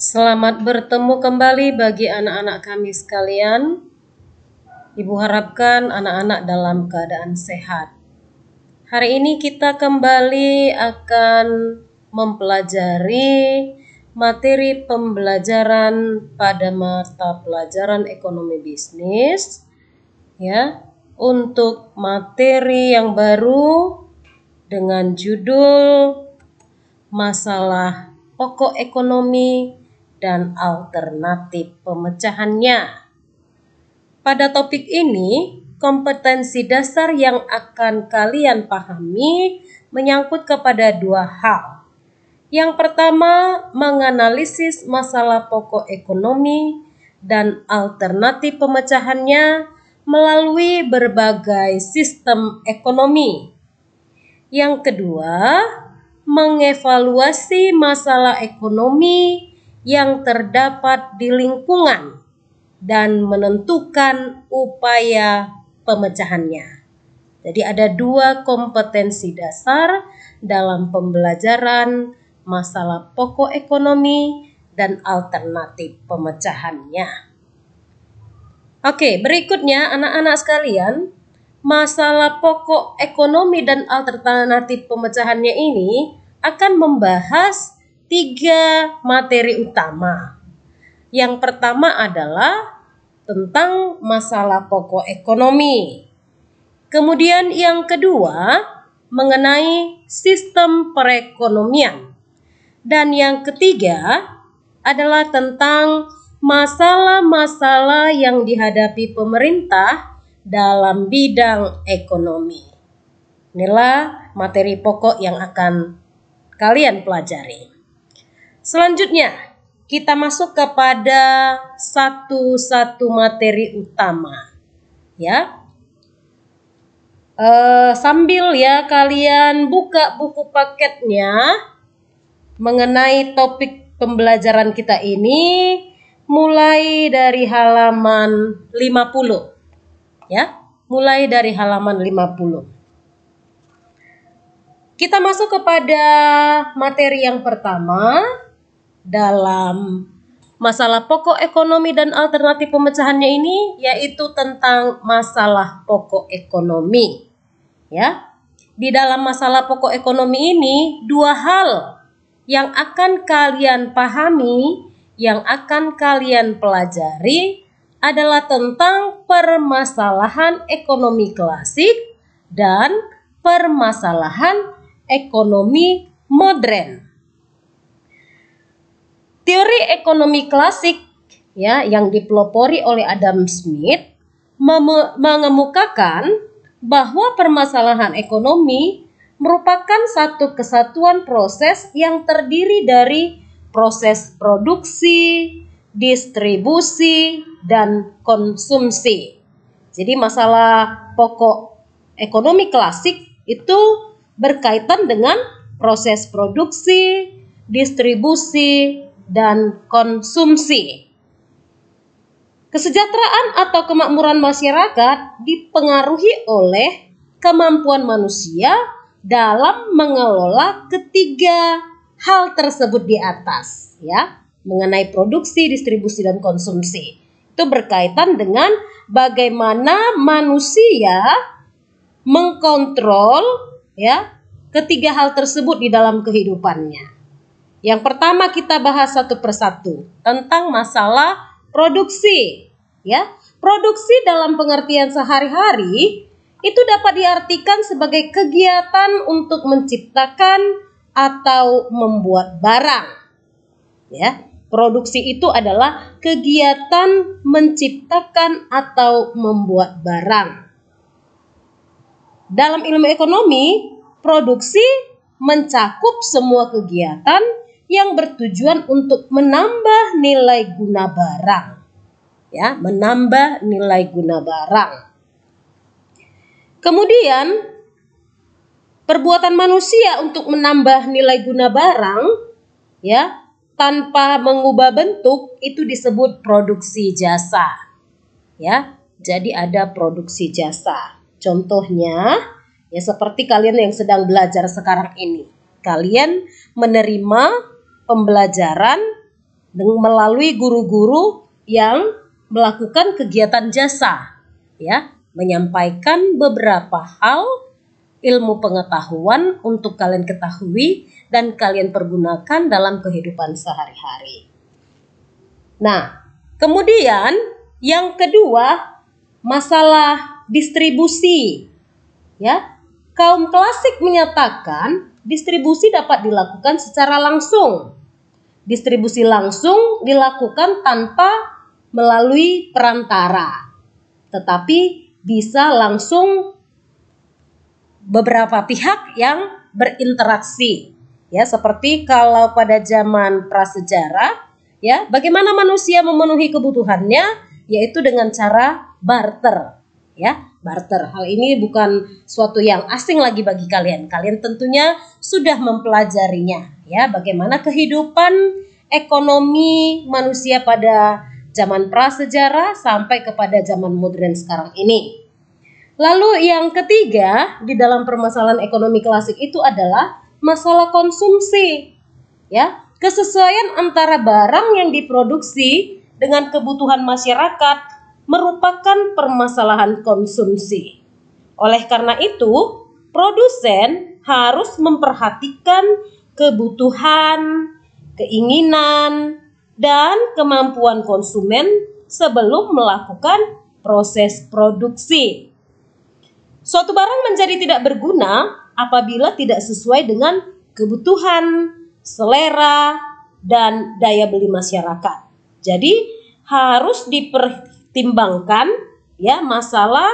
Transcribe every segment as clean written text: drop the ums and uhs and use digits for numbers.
Selamat bertemu kembali bagi anak-anak kami sekalian. Ibu harapkan anak-anak dalam keadaan sehat. Hari ini kita kembali akan mempelajari materi pembelajaran pada mata pelajaran ekonomi bisnis, ya, untuk materi yang baru dengan judul masalah pokok ekonomi dan alternatif pemecahannya. Pada topik ini, kompetensi dasar yang akan kalian pahami menyangkut kepada dua hal. Yang pertama, menganalisis masalah pokok ekonomi dan alternatif pemecahannya melalui berbagai sistem ekonomi. Yang kedua, mengevaluasi masalah ekonomi yang terdapat di lingkungan dan menentukan upaya pemecahannya. Jadi ada dua kompetensi dasar dalam pembelajaran masalah pokok ekonomi dan alternatif pemecahannya. Oke, berikutnya anak-anak sekalian, masalah pokok ekonomi dan alternatif pemecahannya ini akan membahas 3 materi utama. Yang pertama adalah tentang masalah pokok ekonomi. Kemudian yang kedua mengenai sistem perekonomian. Dan yang ketiga adalah tentang masalah-masalah yang dihadapi pemerintah dalam bidang ekonomi. Inilah materi pokok yang akan kalian pelajari. Selanjutnya, kita masuk kepada satu materi utama. Ya. Sambil ya kalian buka buku paketnya mengenai topik pembelajaran kita ini mulai dari halaman 50. Ya, mulai dari halaman 50. Kita masuk kepada materi yang pertama dalam masalah pokok ekonomi dan alternatif pemecahannya ini, yaitu tentang masalah pokok ekonomi. Ya, di dalam masalah pokok ekonomi ini dua hal yang akan kalian pahami, yang akan kalian pelajari adalah tentang permasalahan ekonomi klasik dan permasalahan ekonomi modern. Teori ekonomi klasik ya yang dipelopori oleh Adam Smith mengemukakan bahwa permasalahan ekonomi merupakan satu kesatuan proses yang terdiri dari proses produksi, distribusi, dan konsumsi. Jadi masalah pokok ekonomi klasik itu berkaitan dengan proses produksi, distribusi, dan konsumsi. Kesejahteraan atau kemakmuran masyarakat dipengaruhi oleh kemampuan manusia dalam mengelola ketiga hal tersebut di atas, ya, mengenai produksi, distribusi, dan konsumsi. Itu berkaitan dengan bagaimana manusia mengkontrol ya ketiga hal tersebut di dalam kehidupannya. Yang pertama kita bahas satu persatu tentang masalah produksi, ya. Produksi dalam pengertian sehari-hari itu dapat diartikan sebagai kegiatan untuk menciptakan atau membuat barang. Ya, produksi itu adalah kegiatan menciptakan atau membuat barang. Dalam ilmu ekonomi, produksi mencakup semua kegiatan yang bertujuan untuk menambah nilai guna barang. Ya, menambah nilai guna barang. Kemudian, perbuatan manusia untuk menambah nilai guna barang, ya, tanpa mengubah bentuk itu disebut produksi jasa. Ya, jadi ada produksi jasa. Contohnya, ya seperti kalian yang sedang belajar sekarang ini. Kalian menerima pembelajaran melalui guru-guru yang melakukan kegiatan jasa, ya, menyampaikan beberapa hal ilmu pengetahuan untuk kalian ketahui dan kalian pergunakan dalam kehidupan sehari-hari. Nah, kemudian yang kedua, masalah distribusi. Ya, kaum klasik menyatakan distribusi dapat dilakukan secara langsung. Distribusi langsung dilakukan tanpa melalui perantara, tetapi bisa langsung beberapa pihak yang berinteraksi. Ya, seperti kalau pada zaman prasejarah, ya, bagaimana manusia memenuhi kebutuhannya, yaitu dengan cara barter. Ya, barter. Hal ini bukan suatu yang asing lagi bagi kalian. Kalian tentunya sudah mempelajarinya, ya, bagaimana kehidupan ekonomi manusia pada zaman prasejarah sampai kepada zaman modern sekarang ini. Lalu yang ketiga di dalam permasalahan ekonomi klasik itu adalah masalah konsumsi. Ya, kesesuaian antara barang yang diproduksi dengan kebutuhan masyarakat merupakan permasalahan konsumsi. Oleh karena itu, produsen harus memperhatikan kebutuhan, keinginan, dan kemampuan konsumen sebelum melakukan proses produksi. Suatu barang menjadi tidak berguna apabila tidak sesuai dengan kebutuhan, selera, dan daya beli masyarakat. Jadi harus dipertimbangkan, ya, masalah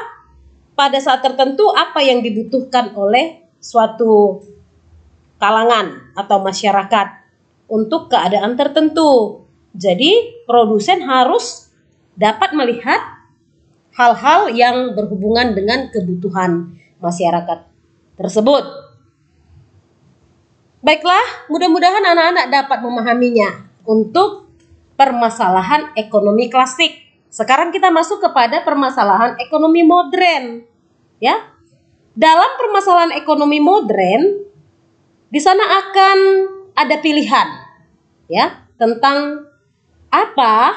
pada saat tertentu apa yang dibutuhkan oleh suatu kalangan atau masyarakat untuk keadaan tertentu. Jadi produsen harus dapat melihat hal-hal yang berhubungan dengan kebutuhan masyarakat tersebut. Baiklah, mudah-mudahan anak-anak dapat memahaminya untuk permasalahan ekonomi klasik. Sekarang kita masuk kepada permasalahan ekonomi modern. Ya, dalam permasalahan ekonomi modern, di sana akan ada pilihan, ya, tentang apa,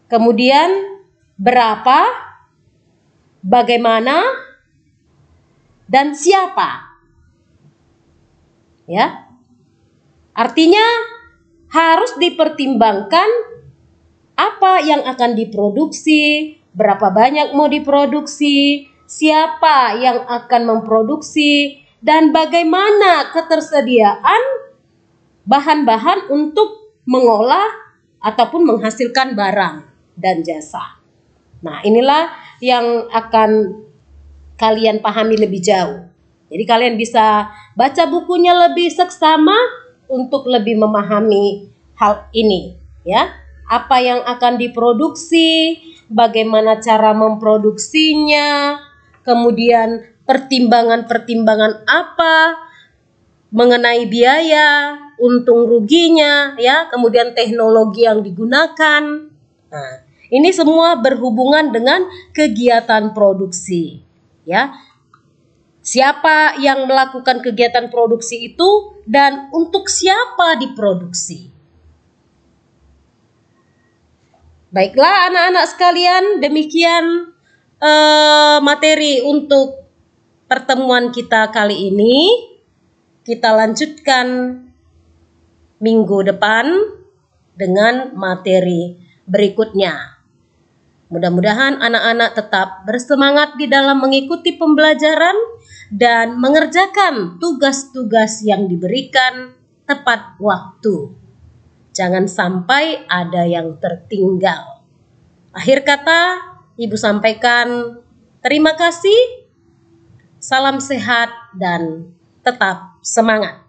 kemudian berapa, bagaimana, dan siapa. Ya, artinya harus dipertimbangkan apa yang akan diproduksi, berapa banyak mau diproduksi, siapa yang akan memproduksi, dan bagaimana ketersediaan bahan-bahan untuk mengolah ataupun menghasilkan barang dan jasa. Nah, inilah yang akan kalian pahami lebih jauh. Jadi kalian bisa baca bukunya lebih seksama untuk lebih memahami hal ini, ya. Apa yang akan diproduksi, bagaimana cara memproduksinya, kemudian pertimbangan-pertimbangan apa mengenai biaya, untung ruginya, ya, kemudian teknologi yang digunakan. Nah, ini semua berhubungan dengan kegiatan produksi, ya. Siapa yang melakukan kegiatan produksi itu dan untuk siapa diproduksi. Baiklah anak-anak sekalian, demikian materi untuk pertemuan kita kali ini. Kita lanjutkan minggu depan dengan materi berikutnya. Mudah-mudahan anak-anak tetap bersemangat di dalam mengikuti pembelajaran dan mengerjakan tugas-tugas yang diberikan tepat waktu. Jangan sampai ada yang tertinggal. Akhir kata, Ibu sampaikan terima kasih, salam sehat, dan tetap semangat.